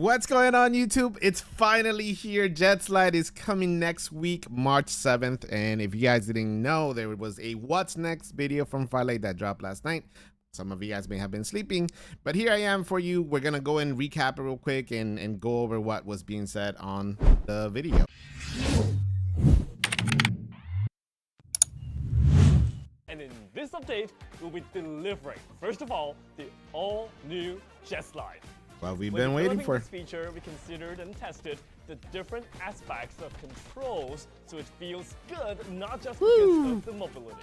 What's going on, YouTube? It's finally here. JETSLIDE is coming next week, March 7th. And if you guys didn't know, there was a What's Next video from FARLIGHT that dropped last night. Some of you guys may have been sleeping, but here I am for you. We're going to go and recap it real quick and go over what was being said on the video. And in this update, we'll be delivering, first of all, the all-new JETSLIDE. Well, we've been waiting for this feature. We considered and tested the different aspects of controls so it feels good, not just because of the mobility.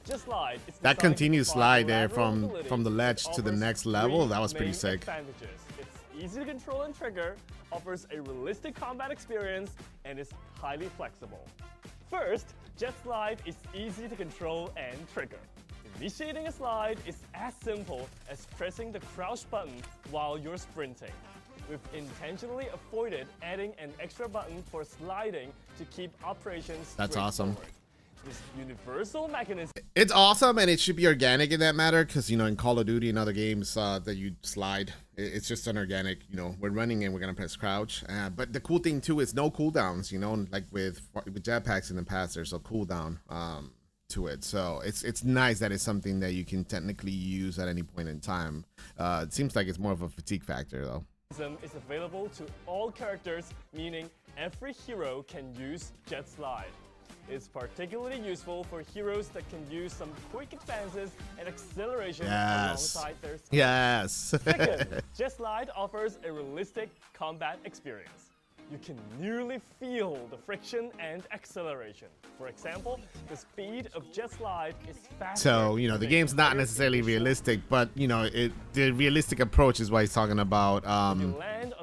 JETSLIDE is that continuous slide there from the ledge to the next level. That was pretty sick. Advantages. It's easy to control and trigger, offers a realistic combat experience, and is highly flexible. First, JETSLIDE is easy to control and trigger. Initiating a slide is as simple as pressing the crouch button while you're sprinting. We've intentionally avoided adding an extra button for sliding to keep operations That's awesome. This universal mechanism. It's awesome, and it should be organic in that matter, because, you know, in Call of Duty and other games that you slide, it's just an organic, you know, we're running and we're going to press crouch. But the cool thing, too, is no cooldowns, you know, like with jetpacks in the past, there's a cooldown to it. So it's nice that it's something that you can technically use at any point in time. It seems like it's more of a fatigue factor, though. Is available to all characters, meaning every hero can use JETSLIDE. It's particularly useful for heroes that can use some quick advances and acceleration alongside their skills. Yes. Second, JETSLIDE offers a realistic combat experience. You can nearly feel the friction and acceleration. For example, the speed of JETSLIDE is faster. So, you know, the game's not necessarily realistic, but, you know, the realistic approach is what he's talking about.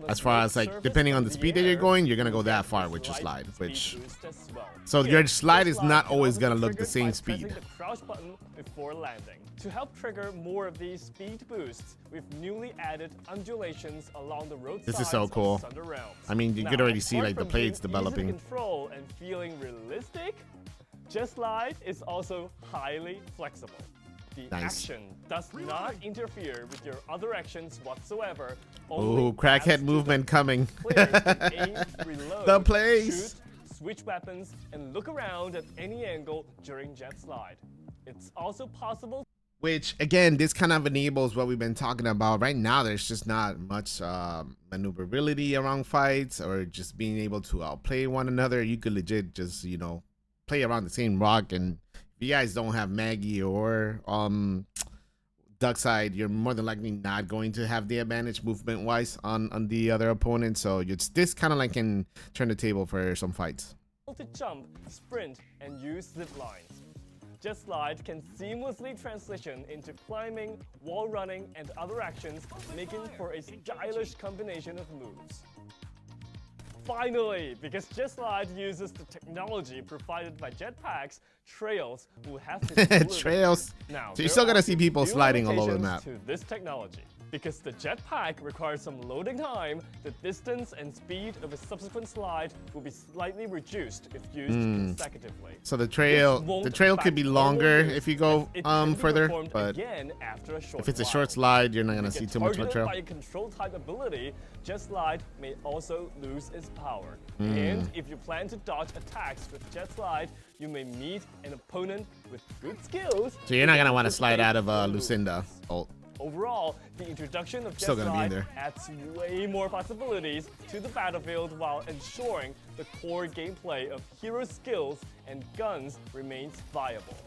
As far as, like, depending on the speed that you're going, you're going to go that far with your slide, which... So your slide is not always going to look the same speed. The crouch button before landing. To help trigger more of these speed boosts, we've newly added undulations along the road. This is so cool. I mean, you could already see, like, the plates developing. Control and feeling realistic, JETSLIDE is also highly flexible. The action does not interfere with your other actions whatsoever. Oh, crackhead movement coming. Aim, reload, the place. Shoot, switch weapons, and look around at any angle during JETSLIDE. It's also possible. Which, again, this kind of enables what we've been talking about. Right now, there's just not much maneuverability around fights or just being able to outplay one another. You could legit just, you know, play around the same rock. And if you guys don't have Maggie or Duckside, you're more than likely not going to have the advantage movement-wise on the other opponent. So it's this kind of like can turn the table for some fights. To jump, sprint, and use zip lines. JETSLIDE can seamlessly transition into climbing, wall running, and other actions, making for a stylish combination of moves. Finally, because JETSLIDE uses the technology provided by jetpacks, trails will have to trails. Now, so you're still gonna see people sliding all over the map. To this technology. Because the jetpack requires some loading time, the distance and speed of a subsequent slide will be slightly reduced if used consecutively. So the trail could be longer if you go further, but if it's a short slide, you're not gonna see too much of a trail. By a control type ability, JETSLIDE may also lose its power. And if you plan to dodge attacks with JETSLIDE, you may meet an opponent with good skills. So you're not gonna want to slide out of Lucinda ult. Overall, the introduction of JETSLIDE adds way more possibilities to the battlefield while ensuring the core gameplay of hero skills and guns remains viable.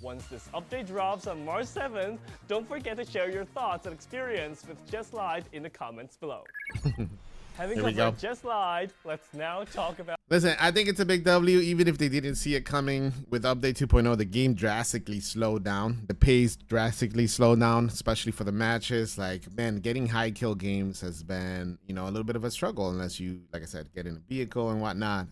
Once this update drops on March 7th, don't forget to share your thoughts and experience with JETSLIDE in the comments below. Having covered JETSLIDE, let's now talk about... Listen, I think it's a big W, even if they didn't see it coming. With Update 2.0, the game drastically slowed down. The pace drastically slowed down, especially for the matches. Like, man, getting high kill games has been, you know, a little bit of a struggle unless you, like I said, get in a vehicle and whatnot.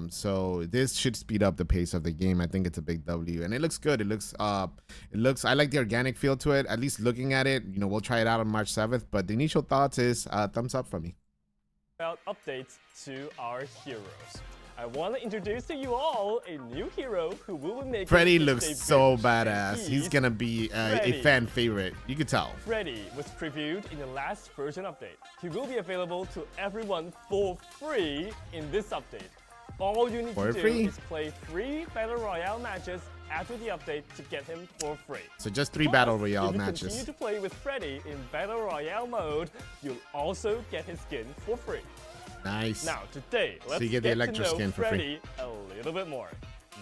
So this should speed up the pace of the game. I think it's a big W, and it looks good. It looks, I like the organic feel to it. At least looking at it, you know, we'll try it out on March 7th. But the initial thoughts is thumbs up from me. About updates to our heroes. I want to introduce to you all a new hero who will be making Freddy his looks debut. so badass. He's gonna be a fan favorite. You could tell. Freddy was previewed in the last version update. He will be available to everyone for free in this update. All you need to do is play 3 Battle Royale matches after the update to get him for free. So just 3 Battle Royale matches. If you continue to play with Freddy in Battle Royale mode, you'll also get his skin for free. Nice. Now today, let's so you get the Electro to know skin for Freddy free. a little bit more.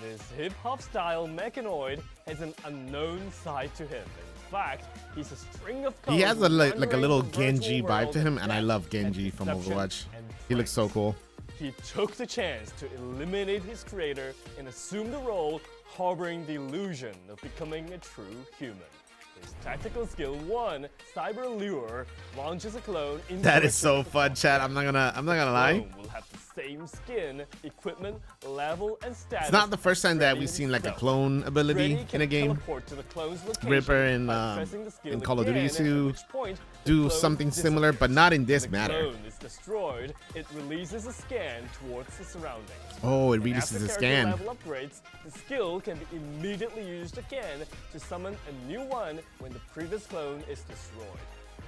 This hip-hop style mechanoid has an unknown side to him. In fact, he's a string of codes. He has like a little the Genji virtual vibe to him, world and I love of Genji deception from Overwatch. and He looks so pranks. cool. He took the chance to eliminate his creator and assume the role, harboring the illusion of becoming a true human. His tactical skill 1, Cyber Lure, launches a clone in That is so fun, chat. I'm not gonna lie. The clone will have the same skin, equipment, level, and status. It's not the first time that we've Freddy seen like a himself. clone ability Freddy in a game. teleport to the clone's location Ripper in by pressing the skill Call of Duty again, used to at which point the do clone something similar, but disappears. not in this When matter. the clone is destroyed, it releases a scan towards the surroundings. Oh, it And releases as a the scan. character level upgrades, the skill can be immediately used again to summon a new one when the previous clone is destroyed.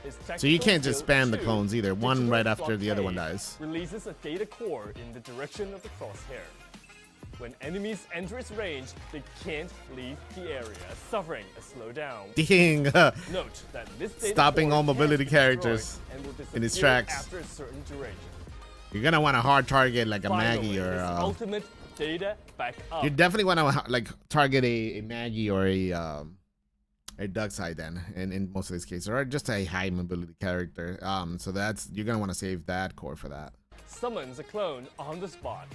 His So you tactical can't just skill spam the 2, clone either. One Digital right after the other one Blockade, dies. releases a data core in the direction of the crosshair. When enemies enter its range, they can't leave the area, suffering a slowdown. Dang. Note that this data Stopping core all can't mobility be destroyed characters and will in its disappear tracks. after a certain duration. You're gonna want to hard target like a Finally, Maggie or his ultimate data backup. you definitely want to like target a Maggie or a dark side then in most of these cases, or just a high mobility character. So that's you're gonna want to save that core for that. Summons a clone on the spot.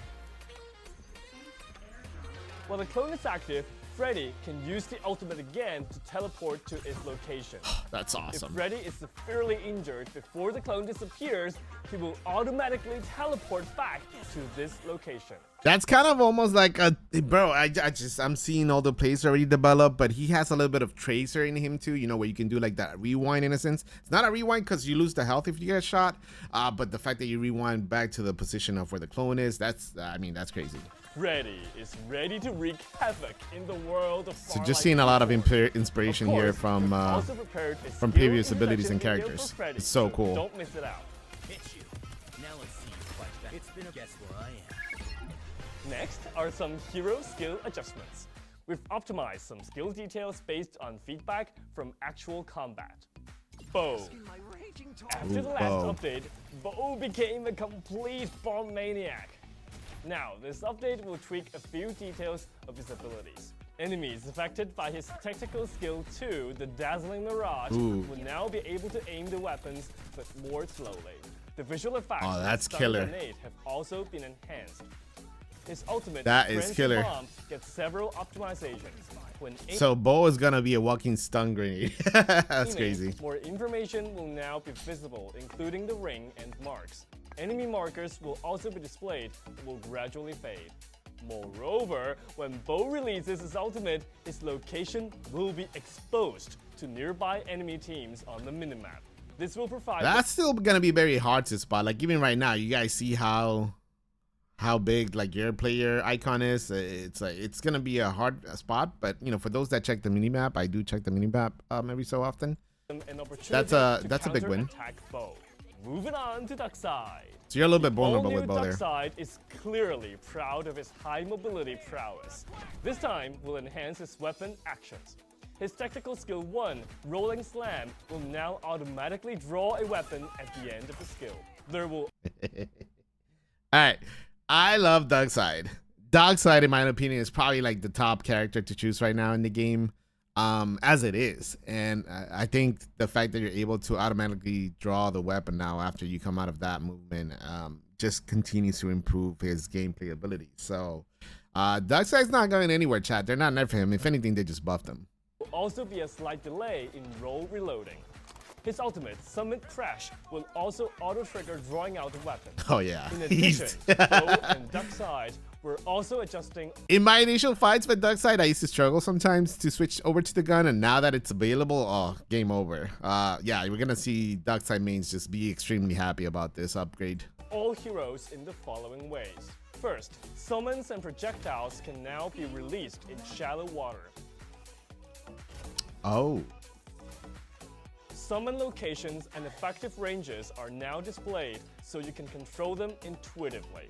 While the clone is active, Freddy can use the ultimate again to teleport to its location. That's If awesome. Freddy is severely injured before the clone disappears, he will automatically teleport back to this location. That's kind of almost like a bro. I'm seeing all the plays already develop, but he has a little bit of tracer in him too. You know, where you can do like that rewind in a sense. It's not a rewind because you lose the health if you get shot, but the fact that you rewind back to the position of where the clone is, that's that's crazy. Freddy is ready to wreak havoc in the world of So just seeing a lot of inspiration here from previous abilities and characters. It's so cool. Don't miss it out. Now let's see flashback. It's been a guess where I am. Next are some hero skill adjustments. We've optimized some skill details based on feedback from actual combat. Bow. After the last Bow. update, Bow became a complete bomb maniac. Now, this update will tweak a few details of his abilities. Enemies affected by his tactical skill 2, the Dazzling Mirage, Ooh. will now be able to aim the weapons, but more slowly. The visual effects Oh, that's of Stun killer. Grenade have also been enhanced. His ultimate That is Frenzy killer. Bomb gets several optimizations. When So Bo is gonna be a walking stun grenade. That's aiming, crazy. more information will now be visible, including the ring and marks. Enemy markers will also be displayed, but will gradually fade. Moreover, when Bo releases his ultimate, his location will be exposed to nearby enemy teams on the minimap. This will provide That's still gonna be very hard to spot. Like even right now, you guys see how big like your player icon is. It's like it's gonna be a hard spot. But you know, for those that check the minimap, I do check the minimap every so often. an opportunity That's a big win. Attack Bo. Moving on to Darkside. So you're a little bit vulnerable All-new with Bo there. Darkside is clearly proud of his high mobility prowess. This time will enhance his weapon actions. His tactical skill 1, Rolling Slam, will now automatically draw a weapon at the end of the skill. There will All right, I love Darkside. Darkside, in my opinion, is probably like the top character to choose right now in the game, as it is. And I think the fact that you're able to automatically draw the weapon now after you come out of that movement just continues to improve his gameplay ability. So Darkside's not going anywhere, chat. They're not nerfing him. If anything, they just buffed him. also be a slight delay in roll reloading. His ultimate, Summit Crash, will also auto-trigger drawing out the weapon. Oh yeah. In addition, Bo and Darkside were also adjusting. In my initial fights with Darkside, I used to struggle sometimes to switch over to the gun, and now that it's available, oh, game over. Yeah, we're gonna see Darkside mains just be extremely happy about this upgrade. All heroes in the following ways. First, summons and projectiles can now be released in shallow water. Oh. Summon locations and effective ranges are now displayed so you can control them intuitively.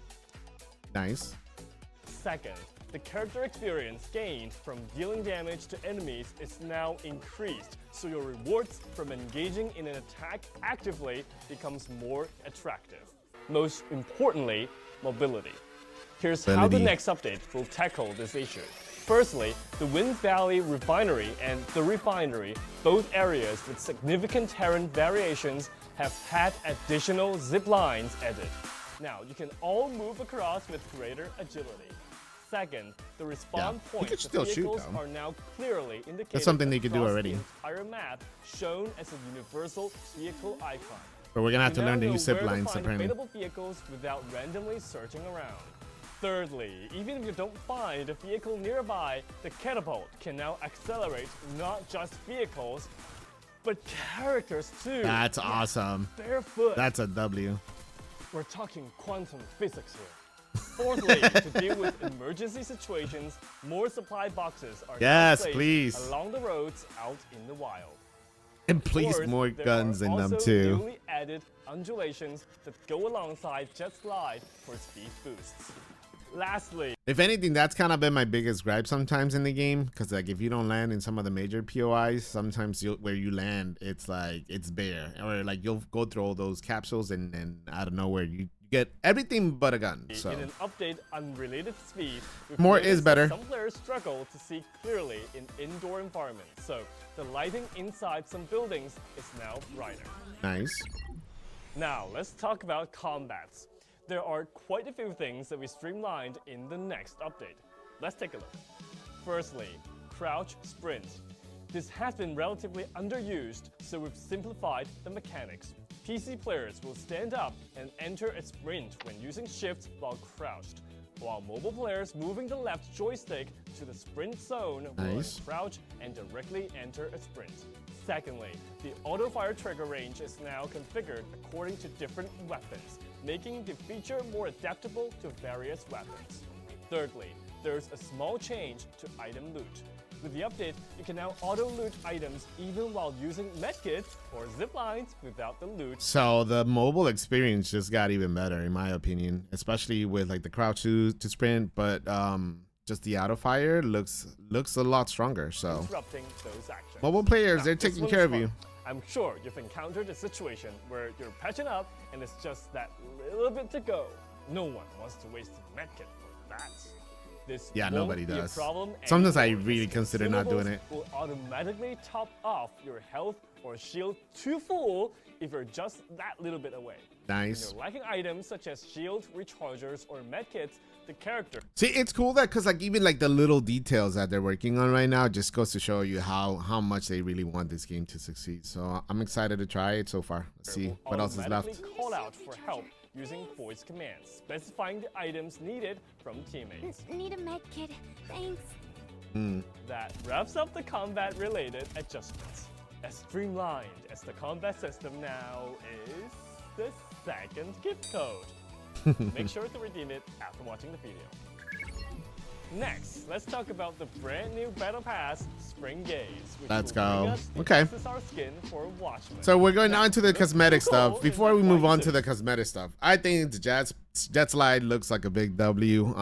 Nice. Second, the character experience gained from dealing damage to enemies is now increased, so your rewards from engaging in an attack actively becomes more attractive. Most importantly, mobility. Here's how the next update will tackle this issue. Firstly, the Wind Valley Refinery and the Refinery, both areas with significant terrain variations, have had additional zip lines added. Now, you can all move across with greater agility. Second, the respawn points of vehicles are now clearly indicated. That's something they could do already. The entire map shown as a universal vehicle icon. But we're gonna have to learn the new zip lines apparently. Available vehicles without randomly searching around. Thirdly, even if you don't find a vehicle nearby, the catapult can now accelerate not just vehicles, but characters too. That's awesome. Barefoot. That's a W. We're talking quantum physics here. Fourthly, to deal with emergency situations, more supply boxes are now placed along the roads out in the wild. And please, more guns in them too. Newly added undulations that go alongside JETSLIDE for speed boosts. Lastly, if anything, that's kind of been my biggest gripe sometimes in the game, because like if you don't land in some of the major POIs, sometimes where you land, it's like it's bare, or like you'll go through all those capsules and out of nowhere you get everything but a gun. So in an update unrelated to speed, more is better. Some players struggle to see clearly in indoor environments, so the lighting inside some buildings is now brighter. Nice. Now let's talk about combats. There are quite a few things that we streamlined in the next update. Let's take a look. Firstly, crouch sprint. This has been relatively underused, so we've simplified the mechanics. PC players will stand up and enter a sprint when using shift while crouched, while mobile players moving the left joystick to the sprint zone will crouch and directly enter a sprint. Secondly, the auto-fire trigger range is now configured according to different weapons, making the feature more adaptable to various weapons. Thirdly, there's a small change to item loot. With the update, you can now auto-loot items even while using medkits or ziplines without the loot. So the mobile experience just got even better, in my opinion, especially with like the crouch to sprint, but just the auto fire looks a lot stronger. So Disrupting those actions. Mobile players, they're taking care of you. I'm sure you've encountered a situation where you're patching up and it's just that little bit to go. No one wants to waste a medkit for that. This nobody does. Sometimes I really consider not doing it. Will automatically top off your health or shield to full if you're just that little bit away. Nice. When you're lacking items such as shield, rechargers, or medkits, the character. See, it's cool that because like even like the little details that they're working on right now just goes to show you how much they really want this game to succeed. So I'm excited to try it so far. Let's see what else is left. Call out for help using voice commands, specifying the items needed from teammates. Need a med kit, thanks. That wraps up the combat-related adjustments. As streamlined as the combat system now is the second gift code. Make sure to redeem it after watching the video. Next, let's talk about the brand new Battle Pass, Spring Gaze. Let's go. Okay. Our skin for Watchmen. So we're going on to the cosmetic stuff. Before we move on to the cosmetic stuff, I think the JETSLIDE looks like a big W.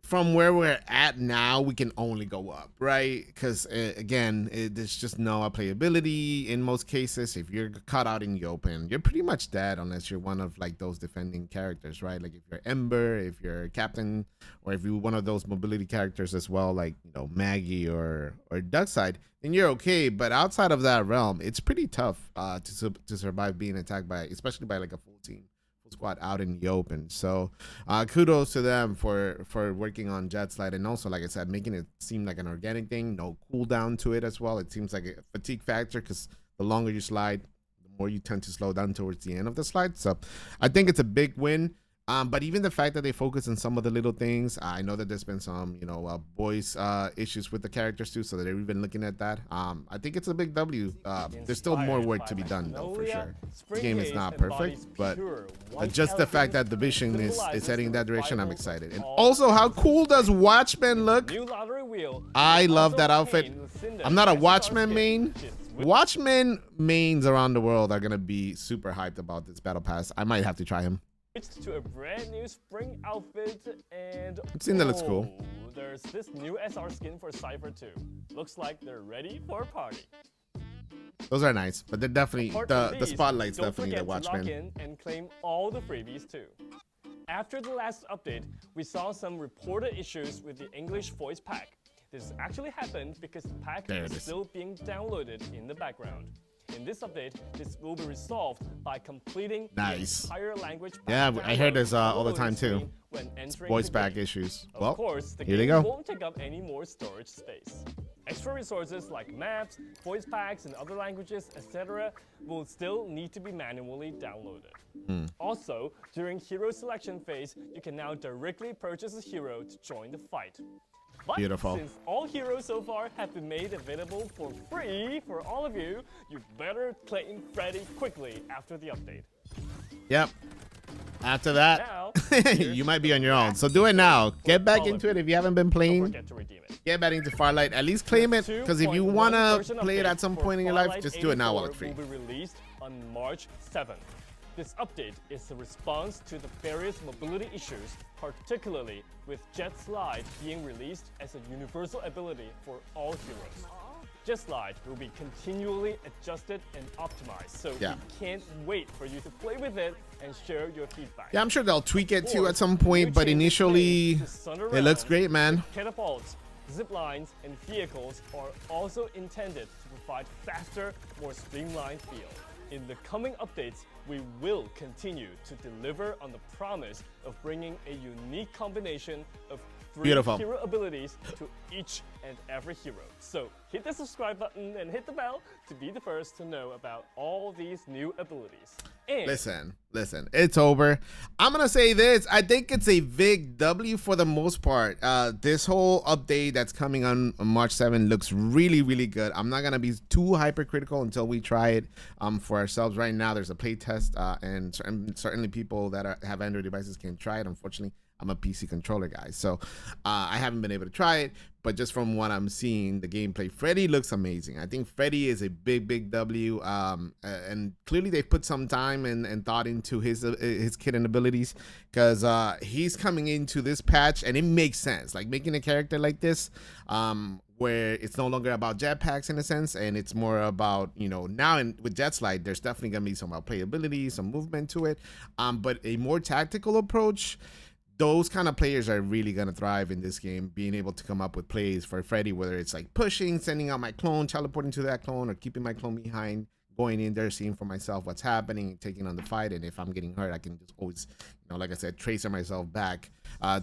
From where we're at now, we can only go up, right? Because again, there's just no playability in most cases. If you're caught out in the open, you're pretty much dead unless you're one of like those defending characters, right? Like if you're Ember, if you're Captain, or if you're one of those mobility characters as well, like Maggie or Duckside, then you're okay. But outside of that realm, it's pretty tough to survive being attacked by, especially by like a full team. Squad out in the open. So kudos to them for working on JETSLIDE, and also, like I said, making it seem like an organic thing, no cooldown to it as well. It seems like a fatigue factor because the longer you slide, the more you tend to slow down towards the end of the slide. So I think it's a big win. But even the fact that they focus on some of the little things, I know that there's been some, voice issues with the characters too, so they're even looking at that. I think it's a big W. There's still more work to be done though, for sure. The game is not perfect, but just the fact that Division is heading in that direction, I'm excited. And also, how cool does Watchmen look? I love that outfit. I'm not a Watchmen main. Watchmen mains around the world are gonna be super hyped about this battle pass. I might have to try him. To a brand new spring outfit, and I've seen that looks cool. There's this new SR skin for Cypher too. Looks like they're ready for a party. Those are nice, but they're definitely the spotlight's don't definitely the forget to log Watchmen. in and claim all the freebies too. After the last update, we saw some reported issues with the English voice pack. This actually happened because the pack is still being downloaded in the background. In this update, this will be resolved by completing the entire language pack. Yeah, I heard this all the time too. Voice pack issues. Well, of course, the here they game go. won't take up any more storage space. Extra resources like maps, voice packs, and other languages, etc. will still need to be manually downloaded. Also, during hero selection phase, you can now directly purchase a hero to join the fight. But Beautiful. Since all heroes so far have been made available for free for all of you, you better claim Freddy quickly after the update. Yep. After that, Now, you might be on your own. So do it now. Get back into it if you haven't been don't playing. forget to redeem it. Get back into FARLIGHT. At least claim it, because if you want to play it at some point in your life, just do it now while it's free. Will be released on March 7th. This update is a response to the various mobility issues, particularly with JETSLIDE being released as a universal ability for all heroes. JETSLIDE will be continually adjusted and optimized, so we can't wait for you to play with it and share your feedback. Yeah, I'm sure they'll tweak it too at some point, but initially, it looks great, man. Catapults, zip lines, and vehicles are also intended to provide faster, more streamlined feel. In the coming updates, we will continue to deliver on the promise of bringing a unique combination of 3 hero abilities to each and every hero. So hit the subscribe button and hit the bell to be the first to know about all these new abilities. And listen, it's over. I'm gonna say this. I think it's a big W for the most part. This whole update that's coming on March 7 looks really, really good. I'm not gonna be too hypercritical until we try it for ourselves. Right now, there's a play test, and certainly people that have Android devices can try it. Unfortunately, I'm a PC controller guy, so I haven't been able to try it. But just from what I'm seeing, the gameplay, Freddy looks amazing. I think Freddy is a big W, and clearly they put some time and thought into his kit and abilities, because he's coming into this patch, and it makes sense. Like making a character like this, where it's no longer about jetpacks in a sense, and it's more about, now with JETSLIDE, there's definitely gonna be some playability, some movement to it, but a more tactical approach. Those kind of players are really going to thrive in this game, being able to come up with plays for Freddy, whether it's like pushing, sending out my clone, teleporting to that clone, or keeping my clone behind, going in there, seeing for myself what's happening, taking on the fight. And if I'm getting hurt, I can just always, like I said, tracer myself back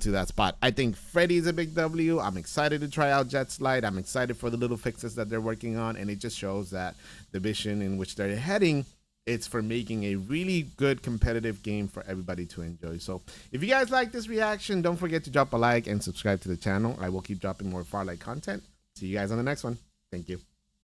to that spot. I think Freddy is a big W. I'm excited to try out JETSLIDE. I'm excited for the little fixes that they're working on. And it just shows that the vision in which they're heading, it's for making a really good competitive game for everybody to enjoy. So if you guys like this reaction, don't forget to drop a like and subscribe to the channel. I will keep dropping more FARLIGHT content. See you guys on the next one. Thank you.